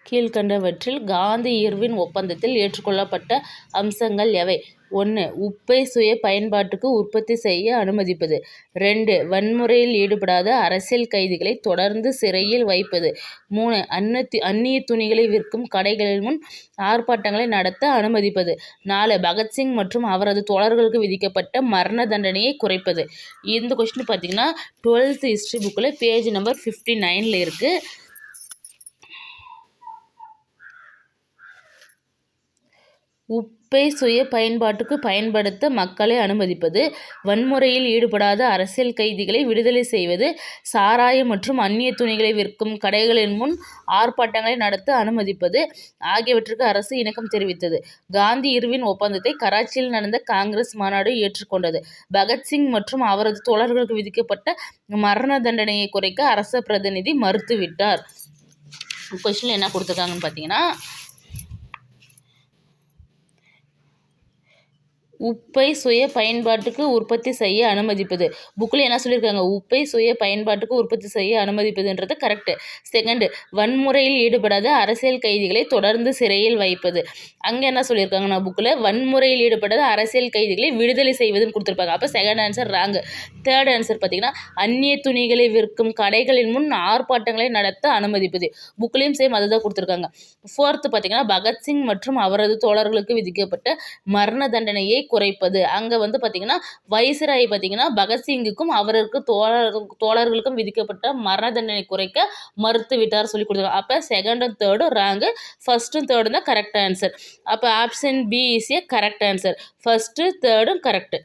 கீழ்கண்டவற்றில் காந்தி இர்வின் ஒப்பந்தத்தில் ஏற்றுக்கொள்ளப்பட்ட அம்சங்கள் எவை? 1. உப்பை சுய பயன்பாட்டுக்கு உற்பத்தி செய்ய அனுமதிப்பது. 2. வன்முறையில் ஈடுபடாத அரசியல் கைதிகளை தொடர்ந்து சிறையில் வைப்பது. 3. அந்நிய துணிகளை விற்கும் கடைகளின் முன் ஆர்ப்பாட்டங்களை நடத்த அனுமதிப்பது. 4. பகத்சிங் மற்றும் அவரது தோழர்களுக்கு விதிக்கப்பட்ட மரண தண்டனையை குறைப்பது. இந்த கொஸ்டின் பார்த்தீங்கன்னா 12th ஹிஸ்ட்ரி புக்கில் பேஜ் நம்பர் 59 இருக்கு. உப்பை சுய பயன்பாட்டுக்கு பயன்படுத்த மக்களை அனுமதிப்பது, வன்முறையில் ஈடுபடாத அரசியல் கைதிகளை விடுதலை செய்வது, சாராயம் மற்றும் அந்நிய துணிகளை விற்கும் கடைகளின் முன் ஆர்ப்பாட்டங்களை நடத்த அனுமதிப்பது ஆகியவற்றுக்கு அரசு இணக்கம் தெரிவித்தது. காந்தி இர்வின் ஒப்பந்தத்தை கராச்சியில் நடந்த காங்கிரஸ் மாநாடு ஏற்றுக்கொண்டது. பகத்சிங் மற்றும் அவரது தோழர்களுக்கு விதிக்கப்பட்ட மரண தண்டனையை குறைக்க அரச பிரதிநிதி மறுத்துவிட்டார். கொஸ்டின் என்ன கொடுத்துருக்காங்கன்னு பார்த்தீங்கன்னா, உப்பை சுய பயன்பாட்டுக்கு உற்பத்தி செய்ய அனுமதிப்பது. புக்கில் என்ன சொல்லியிருக்காங்க? உப்பை சுய பயன்பாட்டுக்கு உற்பத்தி செய்ய அனுமதிப்பதுன்றது கரெக்டு. செகண்டு, வன்முறையில் ஈடுபடாத அரசியல் கைதிகளை தொடர்ந்து சிறையில் வைப்பது. அங்கே என்ன சொல்லியிருக்காங்கன்னா புக்கில் வன்முறையில் ஈடுபடாத அரசியல் கைதிகளை விடுதலை செய்வதுன்னு கொடுத்துருப்பாங்க. அப்போ second answer wrong. Third answer பார்த்தீங்கன்னா அந்நிய துணிகளை விற்கும் கடைகளின் முன் ஆர்ப்பாட்டங்களை நடத்த அனுமதிப்பது. புக்லேயும் சேம் அதுதான் கொடுத்துருக்காங்க. ஃபோர்த்து பார்த்தீங்கன்னா பகத்சிங் மற்றும் அவரது தோழர்களுக்கு விதிக்கப்பட்ட மரண தண்டனையை குறைப்பது. அங்கே பார்த்தீங்கன்னா வைஸ்ராய் பார்த்தீங்கன்னா பகத்சிங்குக்கும் அவருக்கு தோழர்களுக்கும் விதிக்கப்பட்ட மரண தண்டனை குறைக்க மறுத்து விட்டார் சொல்லி கொடுத்தாங்க. அப்போ செகண்டும் தேர்டும் ராங்கு, ஃபர்ஸ்ட்டும் தேர்டும் தான் கரெக்ட் ஆன்சர். அப்போ option B is a correct answer. First தேர்டும் கரெக்டு.